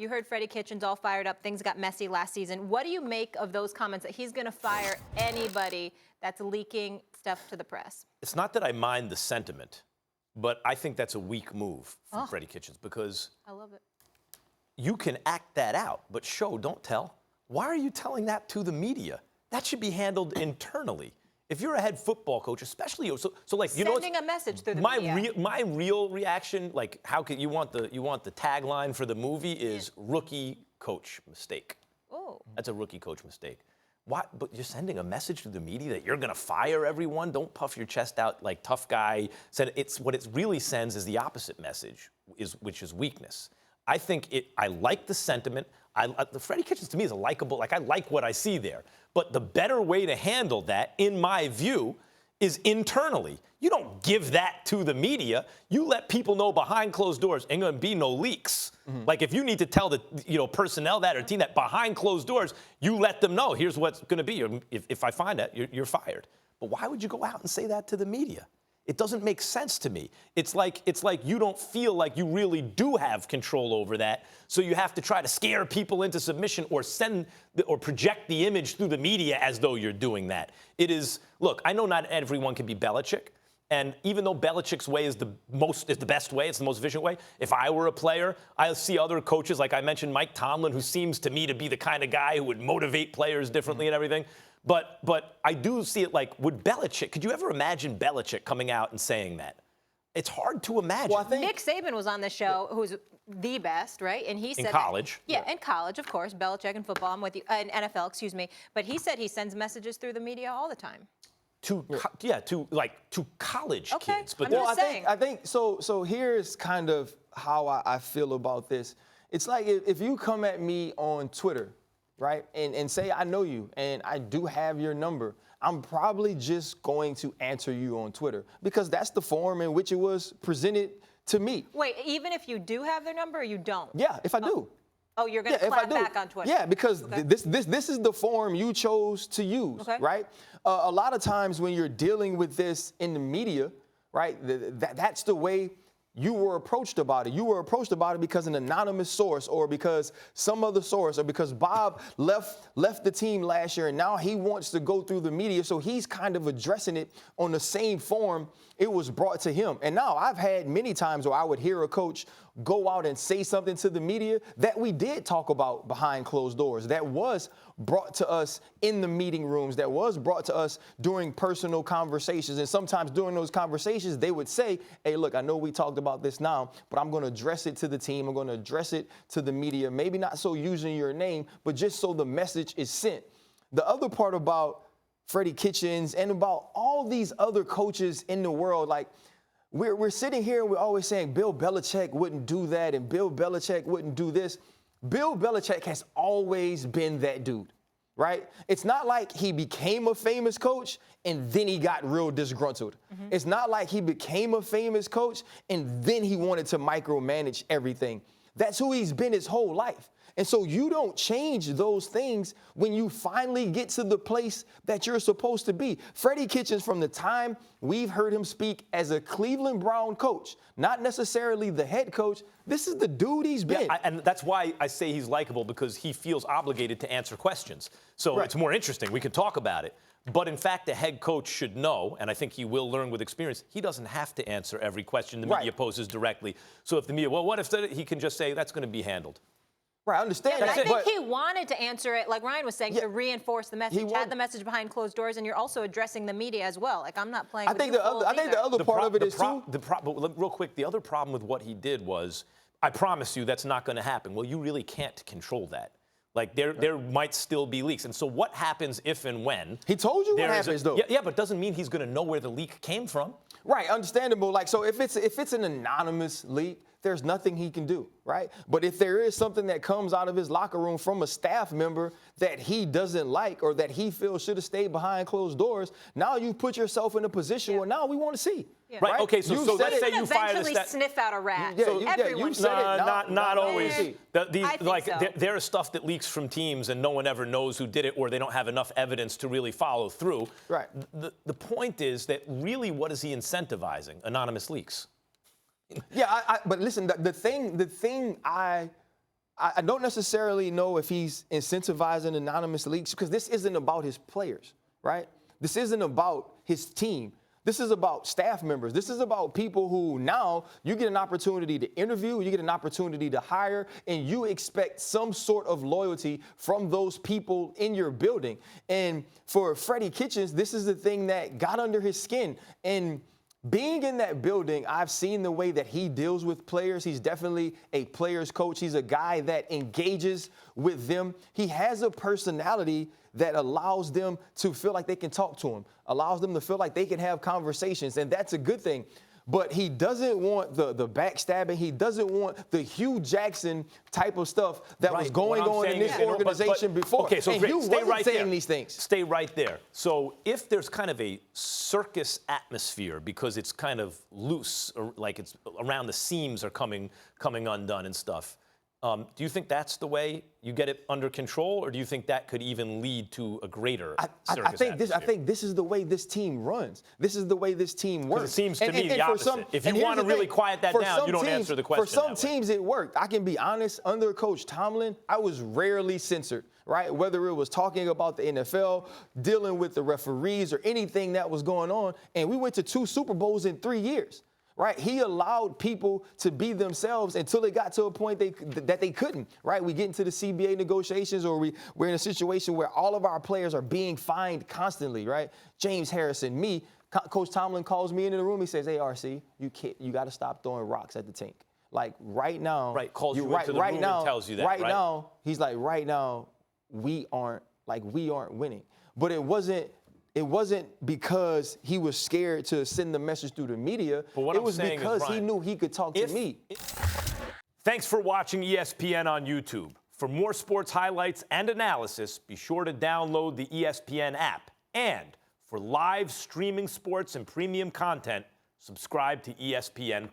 You heard Freddie Kitchens all fired up. Things got messy last season. What do you make of those comments that he's going to fire anybody that's leaking stuff to the press? It's not that I mind the sentiment, but I think that's a weak move from Freddie Kitchens because I love it. You can act that out, but show, don't tell. Why are you telling that to the media? That should be handled internally. If you're a head football coach, especially so like you sending a message through the media. My real reaction, like how can you want the tagline for the movie is rookie coach mistake. Oh, that's a rookie coach mistake. Why? But you're sending a message to the media that you're going to fire everyone. Don't puff your chest out like tough guy. Said it's what it really sends is the opposite message, which is weakness. I think I like the sentiment. The Freddie Kitchens to me is a likable. Like I like what I see there. But the better way to handle that, in my view, is internally. You don't give that to the media. You let people know behind closed doors. Ain't gonna be no leaks. Mm-hmm. Like if you need to tell the personnel that or team that behind closed doors, you let them know. Here's what's gonna be. If I find that, you're fired. But why would you go out and say that to the media? It doesn't make sense to me. It's like you don't feel like you really do have control over that, so you have to try to scare people into submission or project the image through the media as though you're doing that. It is, look, I know not everyone can be Belichick, and even though Belichick's way is the best way, it's the most efficient way, if I were a player, I see other coaches, like I mentioned Mike Tomlin, who seems to me to be the kind of guy who would motivate players differently and everything. But I do see it like, could you ever imagine Belichick coming out and saying that? It's hard to imagine. Well, I think Nick Saban was on the show, who's the best, right? And he said in college. In college, of course. Belichick in football, I'm with you. In NFL, excuse me. But he said he sends messages through the media all the time. To college kids. But I think so here's kind of how I feel about this. It's like if you come at me on Twitter, right, and say I know you and I do have your number, I'm probably just going to answer you on Twitter because that's the form in which it was presented to me. Wait, even if you do have their number or you don't? Yeah, if I do. Oh, you're going to clap back on Twitter? Yeah, because this is the form you chose to use, right? A lot of times when you're dealing with this in the media, right, that's the way you were approached about it. You were approached about it because an anonymous source or because some other source or because Bob left the team last year and now he wants to go through the media. So he's kind of addressing it on the same form it was brought to him. And now I've had many times where I would hear a coach go out and say something to the media that we did talk about behind closed doors, that was brought to us in the meeting rooms, that was brought to us during personal conversations. And sometimes during those conversations, they would say, hey, look, I know we talked about this now, but I'm going to address it to the team. I'm going to address it to the media, maybe not so using your name, but just so the message is sent. The other part about Freddie Kitchens and about all these other coaches in the world, like, we're sitting here and we're always saying Bill Belichick wouldn't do that and Bill Belichick wouldn't do this. Bill Belichick has always been that dude, right? It's not like he became a famous coach and then he got real disgruntled. Mm-hmm. It's not like he became a famous coach and then he wanted to micromanage everything. That's who he's been his whole life. And so you don't change those things when you finally get to the place that you're supposed to be. Freddie Kitchens, from the time we've heard him speak as a Cleveland Brown coach, not necessarily the head coach, this is the dude he's been. Yeah, and that's why I say he's likable, because he feels obligated to answer questions. So It's more interesting. We could talk about it. But in fact, the head coach should know, and I think he will learn with experience, he doesn't have to answer every question the media poses directly. So if the media, well, what if he can just say that's going to be handled? Right, I understand that. I think he wanted to answer it, like Ryan was saying, to reinforce the message. Had the message behind closed doors, and you're also addressing the media as well. Like, I'm not playing with the other part of it is too. But real quick, the other problem with what he did was, I promise you that's not going to happen. Well, you really can't control that. Like, there might still be leaks. And so what happens if and when? He told you what happens, though. Yeah, but it doesn't mean he's going to know where the leak came from. Right, understandable. Like, so if it's an anonymous leak, there's nothing he can do, right? But if there is something that comes out of his locker room from a staff member that he doesn't like or that he feels should have stayed behind closed doors, now you put yourself in a position where now we want to see. Yeah. Right. Okay. So let's say you fire the eventually sniff out a rat. You said it. Not always. So. There is stuff that leaks from teams and no one ever knows who did it, or they don't have enough evidence to really follow through. Right. The point is that really, what is he incentivizing? Anonymous leaks. Yeah. But listen, the thing I I don't necessarily know if he's incentivizing anonymous leaks because this isn't about his players, right? This isn't about his team. This is about staff members. This is about people who now you get an opportunity to interview, you get an opportunity to hire, and you expect some sort of loyalty from those people in your building. And for Freddie Kitchens, this is the thing that got under his skin. And being in that building, I've seen the way that he deals with players. He's definitely a player's coach. He's a guy that engages with them. He has a personality that allows them to feel like they can talk to him, allows them to feel like they can have conversations, and that's a good thing. But he doesn't want the backstabbing. He doesn't want the Hugh Jackson type of stuff that was going on in this organization before. Okay, so and great. Hugh Stay wasn't right saying there. these things. Stay right there. So if there's kind of a circus atmosphere because it's kind of loose, or like it's around the seams are coming undone and stuff, do you think that's the way you get it under control, or do you think that could even lead to a greater circus atmosphere? I think this is the way this team runs. This is the way this team works. It seems to me the opposite. If you want to really quiet that down, you don't answer the question. For some teams, it worked. I can be honest. Under Coach Tomlin, I was rarely censored, right? Whether it was talking about the NFL, dealing with the referees, or anything that was going on. And we went to 2 Super Bowls in 3 years. Right, he allowed people to be themselves until it got to a point that they couldn't. Right, we get into the CBA negotiations, or we're in a situation where all of our players are being fined constantly. Right, James Harrison, me, Coach Tomlin calls me into the room. He says, "Hey, RC, you got to stop throwing rocks at the tank. Like right now, calls you into the room and tells you that. Right now, he's like, right now, we aren't winning. But it wasn't because he was scared to send the message through the media. It was because he knew he could talk to me. Thanks for watching ESPN on YouTube. For more sports highlights and analysis, be sure to download the ESPN app. And for live streaming sports and premium content, subscribe to ESPN+.